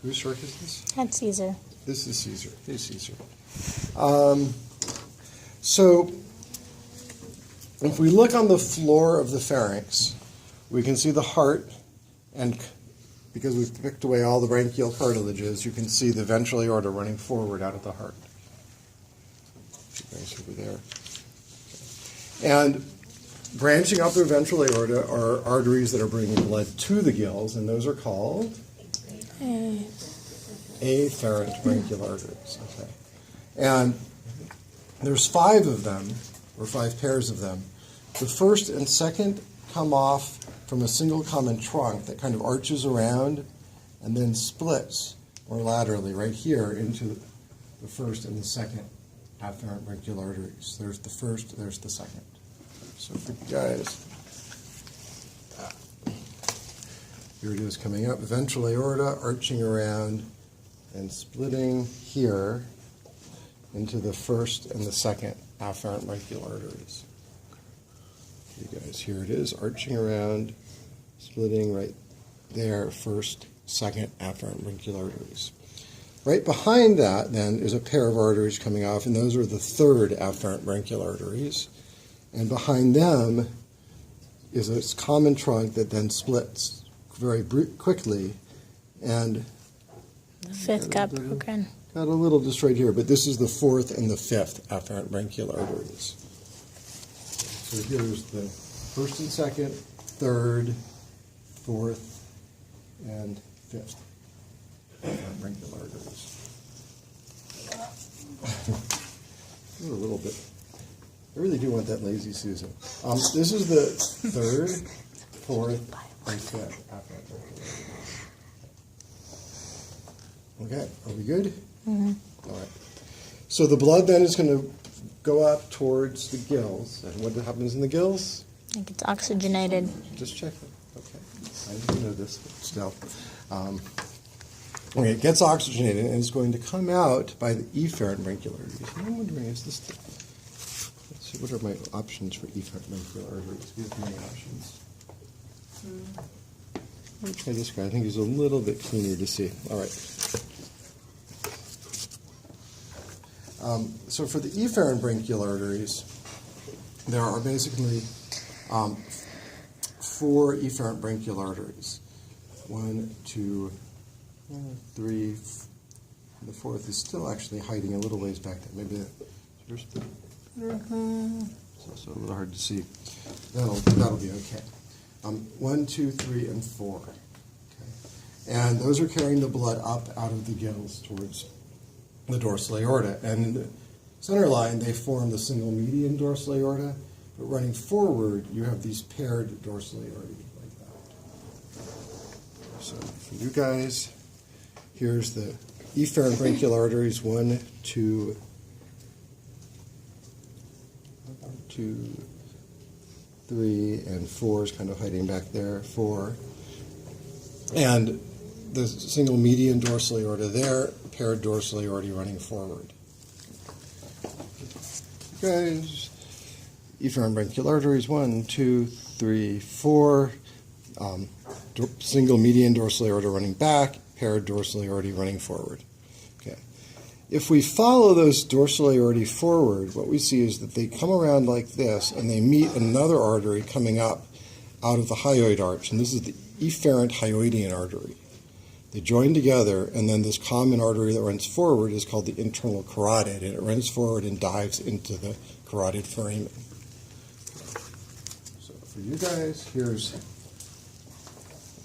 Whose shark is this? That's Caesar. This is Caesar. Hey, Caesar. So if we look on the floor of the pharynx, we can see the heart, and because we've picked away all the branchial cartilages, you can see the ventral aorta running forward out of the heart. You guys over there. And branching out the ventral aorta are arteries that are bringing blood to the gills, and those are called afferent branchial arteries. Okay. And there's 5 of them, or 5 pairs of them. The first and second come off from a single common trunk that kind of arches around and then splits more laterally right here into the first and the second afferent branchial arteries. There's the first, there's the second. So for you guys, here it is coming up, ventral aorta arching around and splitting here into the first and the second afferent branchial arteries. You guys, here it is, arching around, splitting right there, first, second afferent branchial arteries. Right behind that, then, is a pair of arteries coming off, and those are the third afferent branchial arteries. And behind them is a common trunk that then splits very quickly, and The 5th got broken. got a little just right here, but this is the 4th and the 5th afferent branchial arteries. So here's the 1st and 2nd, 3rd, 4th, and 5th afferent branchial arteries. A little bit. I really do want that lazy Susan. This is the 3rd, 4th, and 5th afferent branchial arteries. Okay, are we good? Mm-hmm. All right. So the blood then is going to go up towards the gills. And what happens in the gills? It gets oxygenated. Just check it. Okay. I didn't know this, but still. Okay, it gets oxygenated and it's going to come out by the efferent branchial arteries. And I'm wondering, is this let's see, what are my options for efferent branchial arteries? We have many options. Let me try this guy. I think he's a little bit cleaner to see. All right. So for the efferent branchial arteries, there are basically 4 efferent branchial arteries. 1, 2, 3. The 4th is still actually hiding a little ways back there. Maybe there's the. It's also a little hard to see. That'll be okay. 1, 2, 3, and 4. Okay. And those are carrying the blood up out of the gills towards the dorsal aorta. And in the center line, they form the single median dorsal aorta. But running forward, you have these paired dorsal aorta like that. So for you guys, here's the efferent branchial arteries. 1, 2, 3, and 4 is kind of hiding back there. 4. And the single median dorsal aorta there, paired dorsal aorta running forward. Guys, efferent branchial arteries, 1, 2, 3, 4. Single median dorsal aorta running back, paired dorsal aorta running forward. Okay. If we follow those dorsal aorta forward, what we see is that they come around like this, and they meet another artery coming up out of the hyoid arch, and this is the efferent hyoidian artery. They join together, and then this common artery that runs forward is called the internal carotid, and it runs forward and dives into the carotid foramen. So for you guys, here's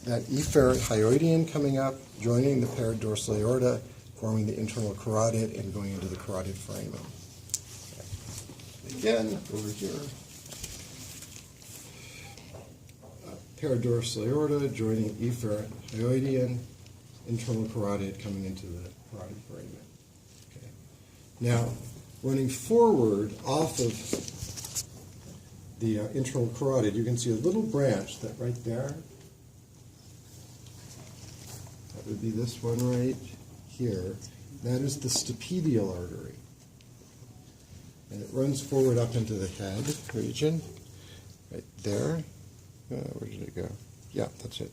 that efferent hyoidian coming up, joining the paired dorsal aorta, forming the internal carotid, and going into the carotid foramen. Again, over here. Paired dorsal aorta joining efferent hyoidian, internal carotid coming into the carotid foramen. Okay. Now, running forward off of the internal carotid, you can see a little branch that right there. That would be this one right here. That is the stapedial artery. And it runs forward up into the head region, right there. Where did it go? Yeah, that's it.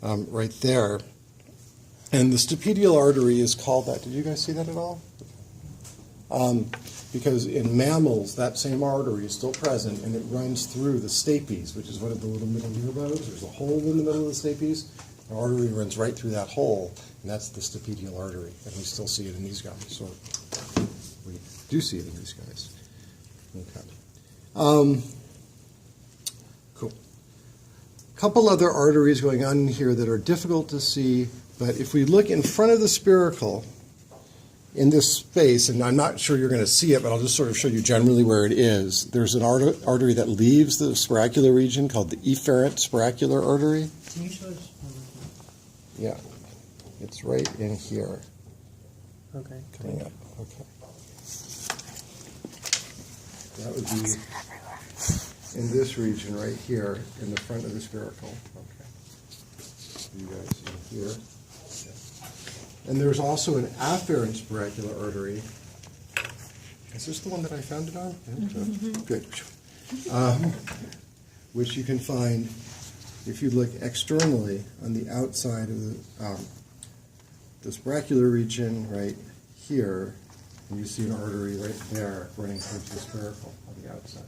Right there. And the stapedial artery is called that. Did you guys see that at all? Because in mammals, that same artery is still present, and it runs through the stapes, which is one of the little middle ear bones. There's a hole in the middle of the stapes. The artery runs right through that hole, and that's the stapedial artery. And we still see it in these guys. So we do see it in these guys. Okay. Cool. Couple other arteries going on in here that are difficult to see, but if we look in front of the spiracle in this space, and I'm not sure you're going to see it, but I'll just sort of show you generally where it is. There's an artery that leaves the spiracular region called the efferent spiracular artery. Can you show us? Yeah, it's right in here. Okay. Coming up. Okay. That would be in this region right here in the front of the spiracle. Okay. You guys in here. And there's also an afferent spiracular artery. Is this the one that I found it on? Mm-hmm. Good. Which you can find if you look externally on the outside of the spiracular region right here, and you see an artery right there running towards the spiracle on the outside.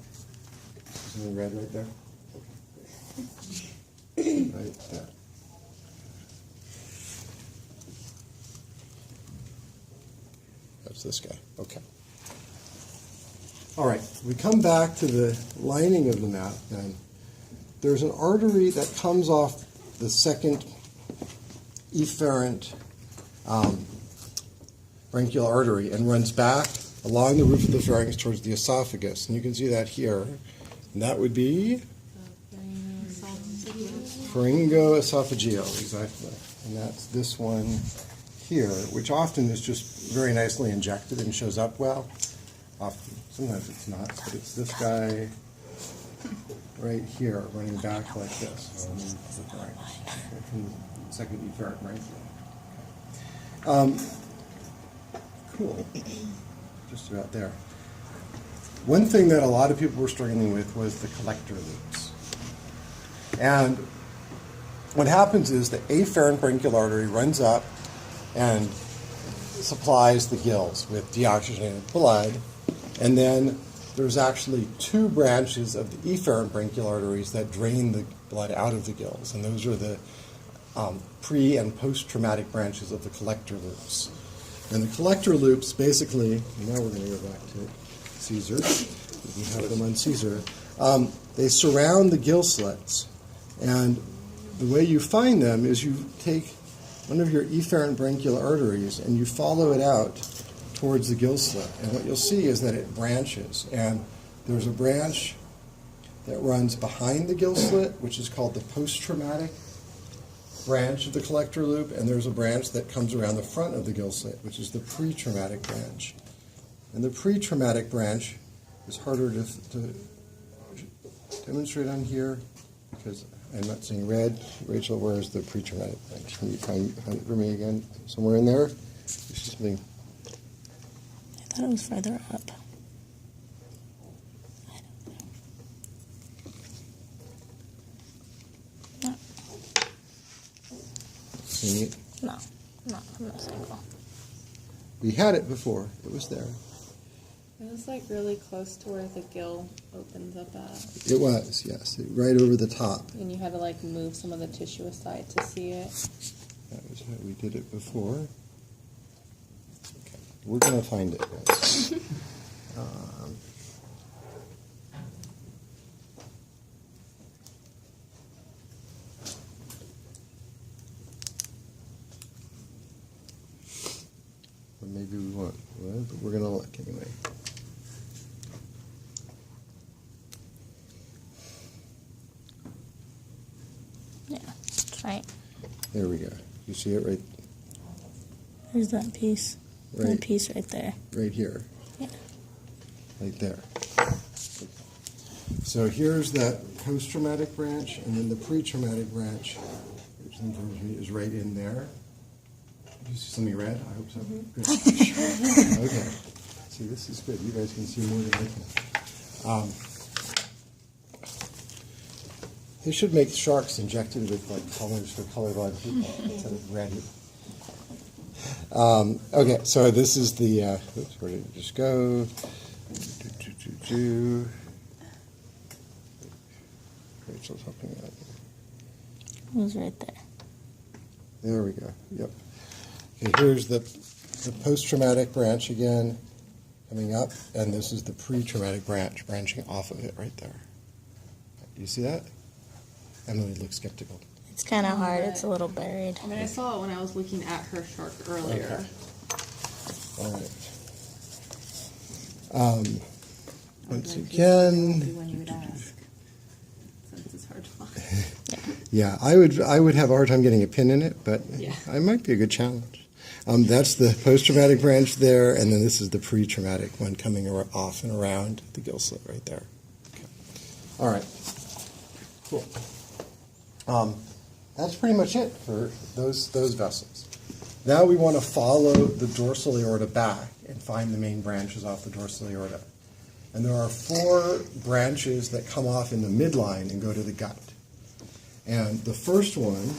Is there red right there? Okay. Right there. That's this guy. Okay. All right. We come back to the lining of the map then. There's an artery that comes off the second efferent branchial artery and runs back along the roof of the pharynx towards the esophagus. And you can see that here. And that would be pharyngoesophageal, exactly. And that's this one here, which often is just very nicely injected and shows up well. Often, sometimes it's not, but it's this guy right here, running back like this. From the second efferent branchial. Cool. Just about there. One thing that a lot of people were struggling with was the collector loops. And what happens is the afferent branchial artery runs up and supplies the gills with deoxygenated blood. And then there's actually two branches of the efferent branchial arteries that drain the blood out of the gills. And those are the pre- and post-traumatic branches of the collector loops. And the collector loops basically, and now we're going to go back to Caesar. We can have them on Caesar. They surround the gill slits. And the way you find them is you take one of your efferent branchial arteries and you follow it out towards the gill slit. And what you'll see is that it branches. And there's a branch that runs behind the gill slit, which is called the post-traumatic branch of the collector loop, and there's a branch that comes around the front of the gill slit, which is the pre-traumatic branch. And the pre-traumatic branch is harder to demonstrate on here because I'm not seeing red. Rachel, where is the pre-traumatic branch? Can you find it for me again? Somewhere in there? There's something. I thought it was further up. No. Seeing it? No, I'm not single. We had it before. It was there. It was like really close to where the gill opens up at. It was, yes. Right over the top. And you had to like move some of the tissue aside to see it. That was how we did it before. Okay. We're going to find it, guys. Or maybe we won't. Well, but we're going to look anyway. Yeah, that's right. There we go. You see it right There's that piece. Right. That piece right there. right here. Yeah. Right there. So here's that post-traumatic branch, and then the pre-traumatic branch, which is right in there. Did you see something red? I hope so. Good. Okay. See, this is good. You guys can see more than I can. They should make sharks injected with like colors for colorblind people instead of red. Okay, so this is the, oops, where did it just go? Rachel's helping me out. It was right there. There we go, yep. Okay, here's the post-traumatic branch again, coming up, and this is the pre-traumatic branch branching off of it right there. Do you see that? Emily looks skeptical. It's kind of hard. It's a little buried. I mean, I saw it when I was looking at her shark earlier. Okay. All right. Once again, When you would ask, since it's hard to find. yeah, I would have a hard time getting a pin in it, but Yeah. it might be a good challenge. That's the post-traumatic branch there, and then this is the pre-traumatic one coming off and around the gill slit right there. Okay. All right. Cool. That's pretty much it for those vessels. Now we want to follow the dorsal aorta back and find the main branches off the dorsal aorta. And there are 4 branches that come off in the midline and go to the gut. And the first one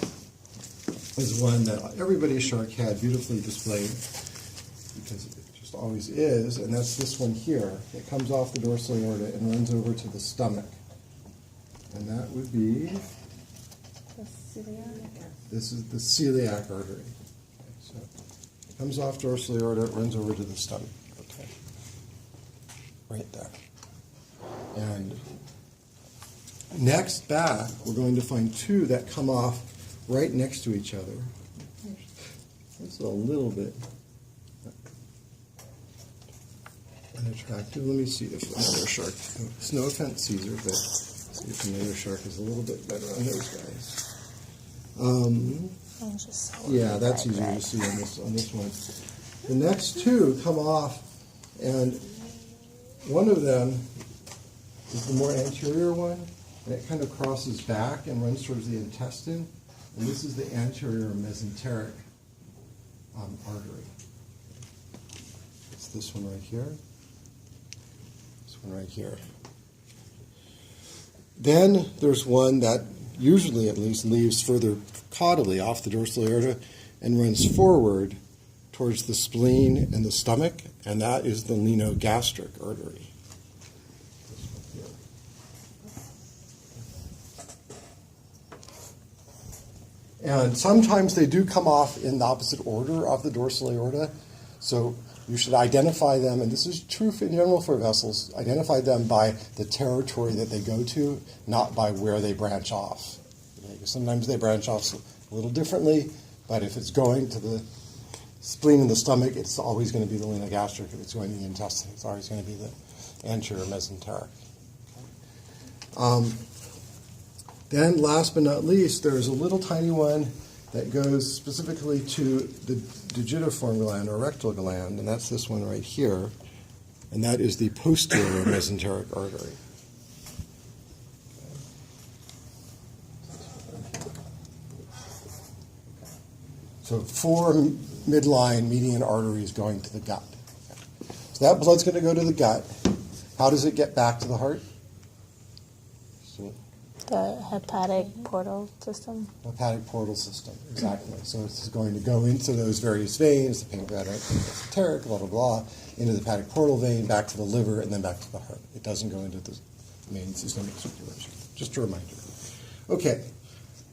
is one that everybody's shark had beautifully displayed, because it just always is, and that's this one here. It comes off the dorsal aorta and runs over to the stomach. And that would be, this is the celiac artery. Okay, so it comes off dorsal aorta, it runs over to the stomach. Okay, right there. And next back, we're going to find 2 that come off right next to each other. That's a little bit unattractive. Let me see if another shark, it's no offense, Caesar, but see if another shark is a little bit better on those guys. Yeah, that's easier to see on this one. The next 2 come off, and one of them is the more anterior one, and it kind of crosses back and runs towards the intestine, and this is the anterior mesenteric artery. It's this one right here. This one right here. Then there's one that usually at least leaves further caudally off the dorsal aorta and runs forward towards the spleen and the stomach, and that is the lenogastric artery. And sometimes they do come off in the opposite order of the dorsal aorta, so you should identify them, and this is true in general for vessels, identify them by the territory that they go to, not by where they branch off. Okay, sometimes they branch off a little differently, but if it's going to the spleen and the stomach, it's always going to be the lenogastric. If it's going to the intestine, it's always going to be the anterior mesenteric. Okay. Then, last but not least, there's a little tiny one that goes specifically to the digitiform gland or rectal gland, and that's this one right here, and that is the posterior mesenteric artery. So 4 midline median arteries going to the gut. So that blood's going to go to the gut. How does it get back to the heart? The hepatic portal system. Hepatic portal system, exactly. So it's going to go into those various veins, the pancreatic, mesenteric, blah, blah, blah, into the hepatic portal vein, back to the liver, and then back to the heart. It doesn't go into the main systemic circulation. Just a reminder. Okay,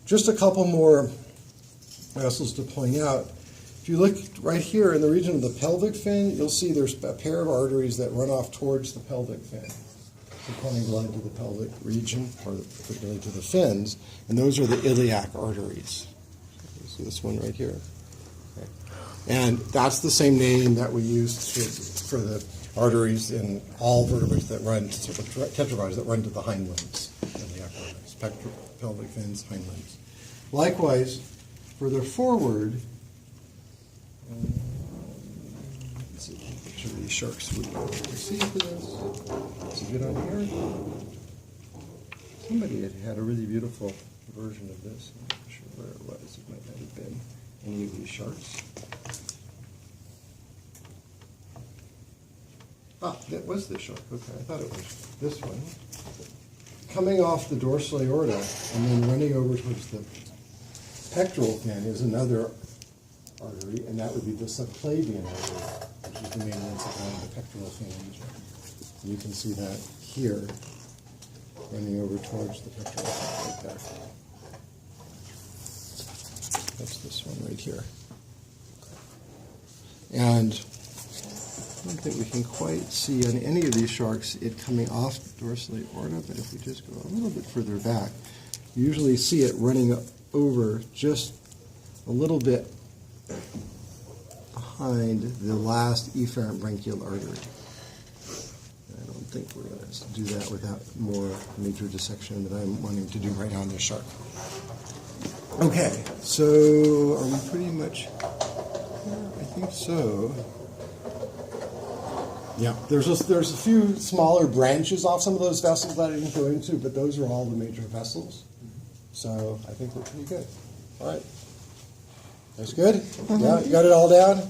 just a couple more vessels to point out. If you look right here in the region of the pelvic fin, you'll see there's a pair of arteries that run off towards the pelvic fin, supplying blood to the pelvic region, or particularly to the fins, and those are the iliac arteries. You see this one right here. Okay. And that's the same name that we use for the arteries in all vertebrates that run, tetrapods that run to the hind limbs. Iliac arteries, pelvic fins, hind limbs. Likewise, further forward, let's see, picture these sharks. See for this. Is it good on here? Somebody had a really beautiful version of this. I'm not sure where it was. It might not have been any of these sharks. Ah, that was this shark. Okay, I thought it was this one. Coming off the dorsal aorta and then running over towards the pectoral fin is another artery, and that would be the subclavian artery, which is the main one supplying the pectoral phalange. And you can see that here, running over towards the pectoral phalange right there. That's this one right here. And I don't think we can quite see on any of these sharks it coming off dorsally aorta, but if we just go a little bit further back, you usually see it running over just a little bit behind the last efferent branchial artery. I don't think we're going to do that without more major dissection that I'm wanting to do right on this shark. Okay, so are we pretty much, I think so. Yeah, there's a few smaller branches off some of those vessels that I didn't go into, but those are all the major vessels. So I think we're pretty good. All right. That's good? Yeah, you got it all down?